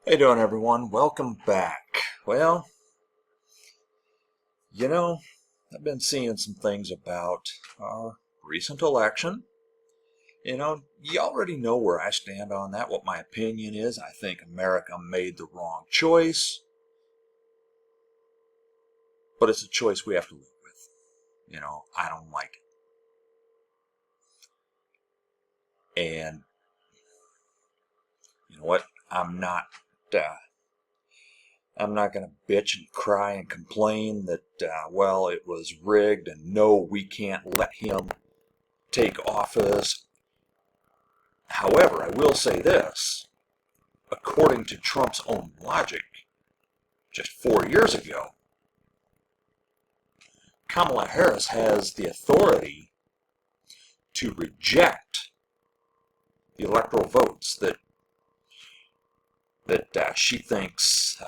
How you doing, everyone? Welcome back. Well, I've been seeing some things about our recent election. You already know where I stand on that, what my opinion is. I think America made the wrong choice, but it's a choice we have to live with. I don't like it. And you know what? Uh, I'm not going to bitch and cry and complain that, well, it was rigged and no, we can't let him take office. However, I will say this. According to Trump's own logic, just 4 years ago, Kamala Harris has the authority to reject the electoral votes that she thinks,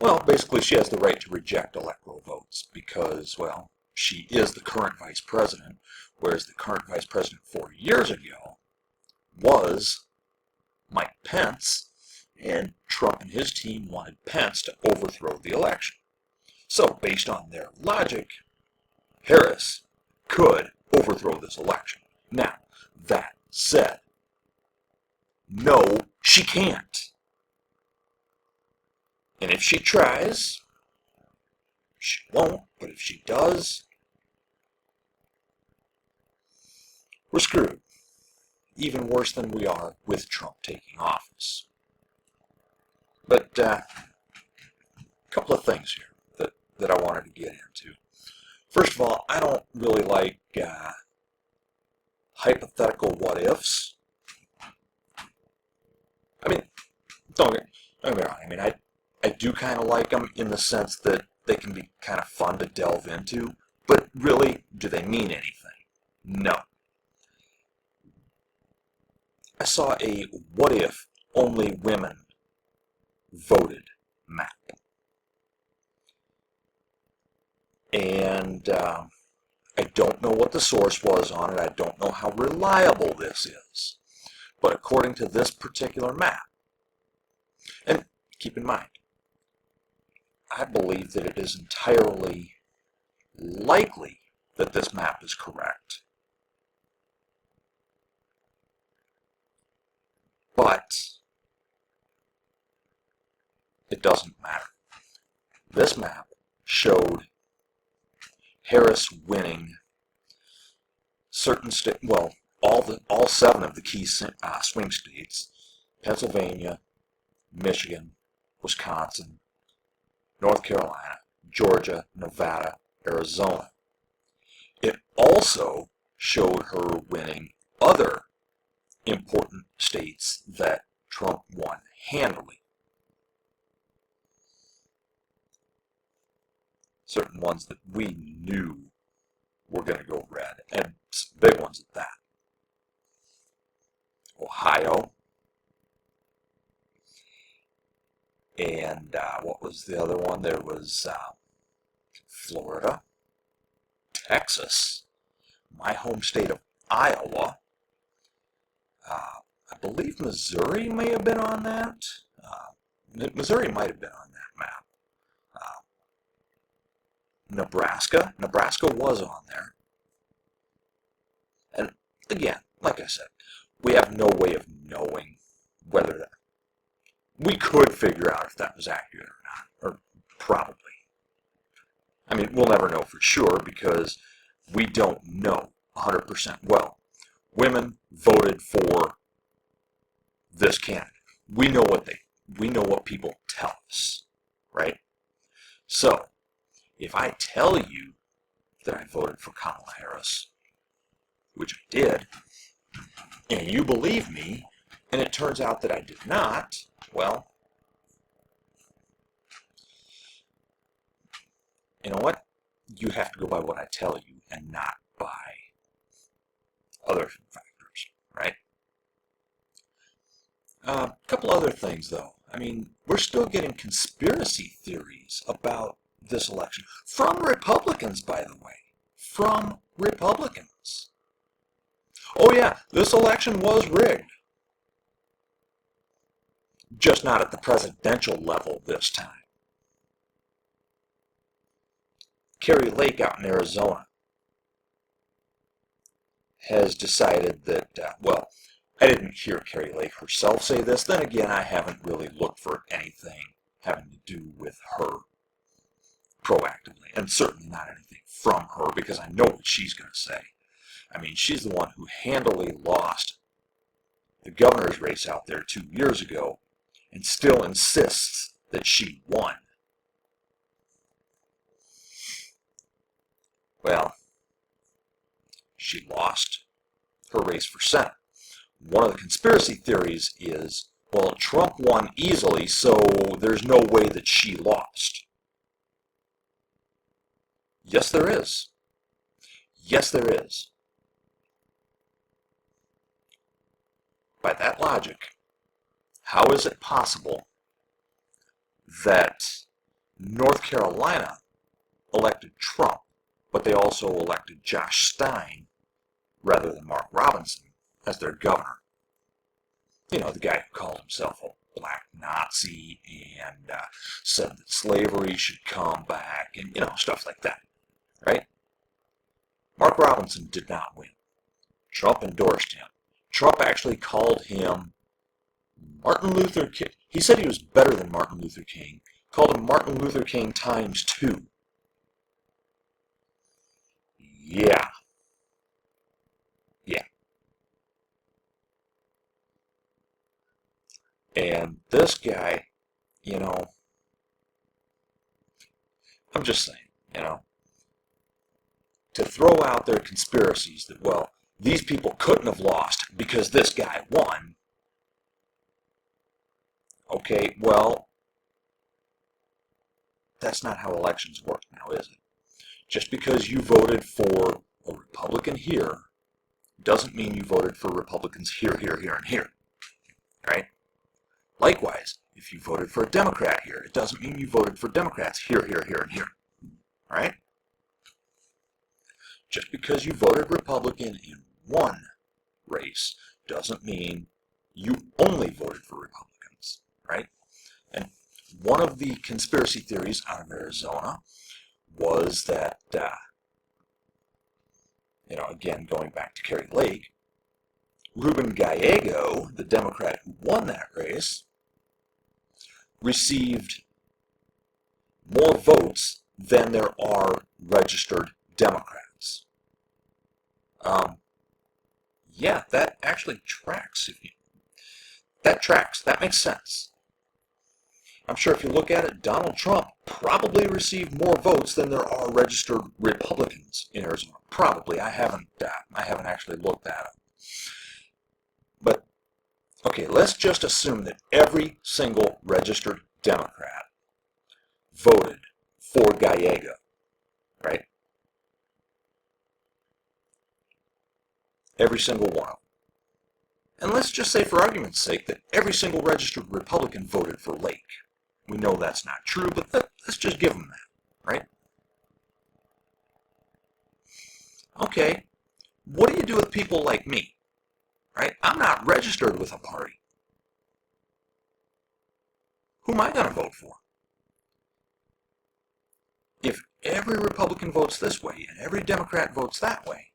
well, basically she has the right to reject electoral votes because, well, she is the current vice president, whereas the current vice president 4 years ago was Mike Pence, and Trump and his team wanted Pence to overthrow the election. So, based on their logic, Harris could overthrow this election. Now, that said, no, she can't. And if she tries, she won't, but if she does, we're screwed. Even worse than we are with Trump taking office. But a couple of things here that I wanted to get into. First of all, I don't really like hypothetical what ifs. I mean, don't get me wrong. I mean, I do kind of like them in the sense that they can be kind of fun to delve into, but really, do they mean anything? No. I saw a what if only women voted map. And I don't know what the source was on it. I don't know how reliable this is. But according to this particular map, and keep in mind, I believe that it is entirely likely that this map is correct. But it doesn't matter. This map showed Harris winning certain states, well, all seven of the key swing states: Pennsylvania, Michigan, Wisconsin, North Carolina, Georgia, Nevada, Arizona. It also showed her winning other important states that Trump won handily. Certain ones that we knew were going to go red, and some big ones at that. Ohio, and what was the other one? There was Florida, Texas, my home state of Iowa. I believe Missouri may have been on that. Missouri might have been on that map. Nebraska was on there. And again, like I said, we have no way of knowing whether that. We could figure out if that was accurate or not, or probably. I mean, we'll never know for sure because we don't know 100%. Well, women voted for this candidate. We know what people tell us, right? So, if I tell you that I voted for Kamala Harris, which I did, and you believe me, and it turns out that I did not, well, you know what? You have to go by what I tell you and not by other factors, right? A couple other things, though. I mean, we're still getting conspiracy theories about this election from Republicans, by the way. From Republicans. Oh, yeah, this election was rigged. just not at the presidential level this time. Kari Lake out in Arizona has decided that, well, I didn't hear Kari Lake herself say this. Then again, I haven't really looked for anything having to do with her proactively, and certainly not anything from her, because I know what she's going to say. I mean, she's the one who handily lost the governor's race out there 2 years ago and still insists that she won. Well, she lost her race for Senate. One of the conspiracy theories is, well, Trump won easily, so there's no way that she lost. Yes, there is. Yes, there is. By that logic, how is it possible that North Carolina elected Trump, but they also elected Josh Stein rather than Mark Robinson as their governor? You know, the guy who called himself a black Nazi and said that slavery should come back and, you know, stuff like that, right? Mark Robinson did not win. Trump endorsed him. Trump actually called him Martin Luther King. He said he was better than Martin Luther King. Called him Martin Luther King times 2. Yeah. Yeah. And this guy, you know, I'm just saying, you know, to throw out their conspiracies that, well, these people couldn't have lost because this guy won. Okay, well, that's not how elections work now, is it? Just because you voted for a Republican here doesn't mean you voted for Republicans here, here, here, and here, right? Likewise, if you voted for a Democrat here, it doesn't mean you voted for Democrats here, here, here, and here, right? Just because you voted Republican in one race doesn't mean you only voted for Republicans, right? And one of the conspiracy theories out of Arizona was that, you know, again, going back to Kari Lake, Ruben Gallego, the Democrat who won that race, received more votes than there are registered Democrats. Yeah, that actually tracks. That tracks. That makes sense. I'm sure if you look at it, Donald Trump probably received more votes than there are registered Republicans in Arizona. Probably. I haven't actually looked that up. But okay, let's just assume that every single registered Democrat voted for Gallego, right? Every single one of them. And let's just say, for argument's sake, that every single registered Republican voted for Lake. We know that's not true, but let's just give them that, right? Okay, what do you do with people like me, right? I'm not registered with a party. Who am I going to vote for? If every Republican votes this way and every Democrat votes that way,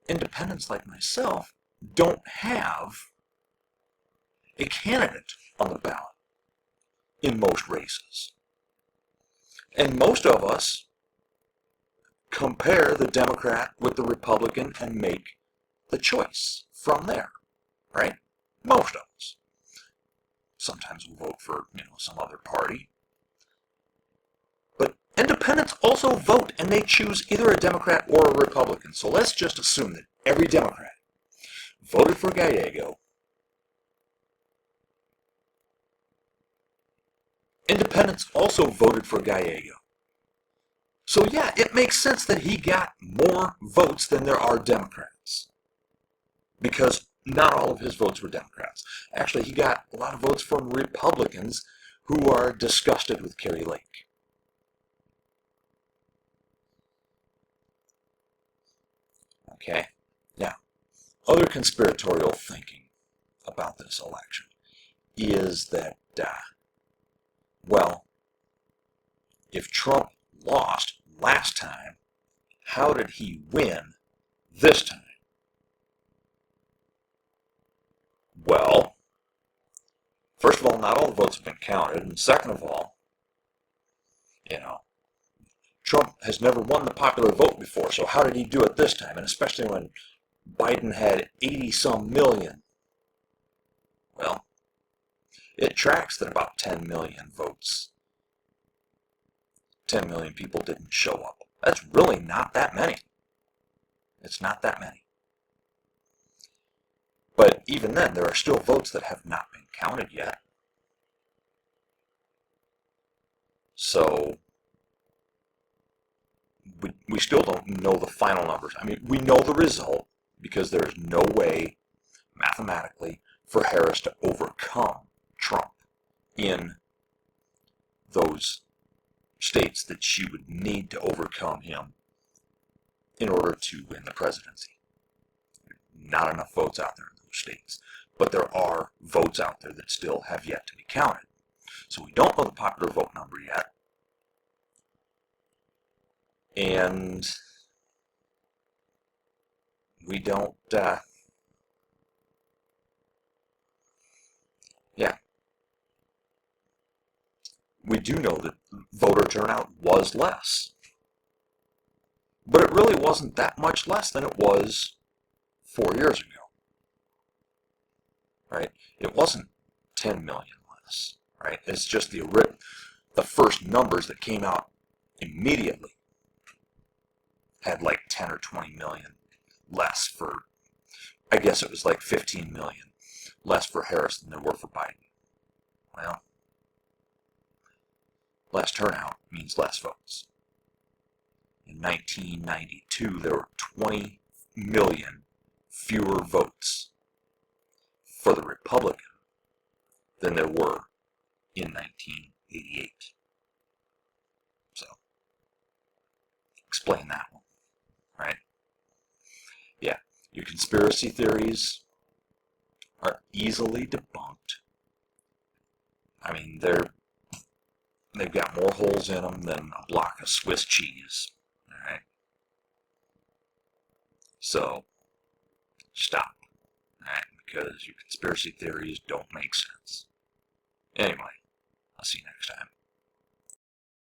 independents like myself don't have a candidate on the ballot in most races. And most of us compare the Democrat with the Republican and make the choice from there, right? Most of us. Sometimes we'll vote for, some other party. But independents also vote, and they choose either a Democrat or a Republican. So let's just assume that every Democrat voted for Gallego. Independents also voted for Gallego. So yeah, it makes sense that he got more votes than there are Democrats. Because not all of his votes were Democrats. Actually, he got a lot of votes from Republicans who are disgusted with Kari Lake. Okay, now, other conspiratorial thinking about this election is that, well, if Trump lost last time, how did he win this time? Well, first of all, not all the votes have been counted, and second of all, Trump has never won the popular vote before, so how did he do it this time? And especially when Biden had 80-some million. Well, it tracks that about 10 million votes, 10 million people didn't show up. That's really not that many. It's not that many. But even then, there are still votes that have not been counted yet. So we still don't know the final numbers. I mean, we know the result because there is no way mathematically for Harris to overcome Trump in those states that she would need to overcome him in order to win the presidency. Not enough votes out there in those states. But there are votes out there that still have yet to be counted. So we don't know the popular vote number yet. And we don't, we do know that voter turnout was less. But it really wasn't that much less than it was 4 years ago. Right? It wasn't 10 million less. Right? It's just the first numbers that came out immediately had like 10 or 20 million less for, I guess it was like 15 million less for Harris than there were for Biden. Well, less turnout means less votes. In 1992, there were 20 million fewer votes for the Republican than there were in 1988. So, explain that one, right? Yeah, your conspiracy theories are easily debunked. I mean, they've got more holes in them than a block of Swiss cheese. All right. So stop. All right, because your conspiracy theories don't make sense. Anyway, I'll see you next time.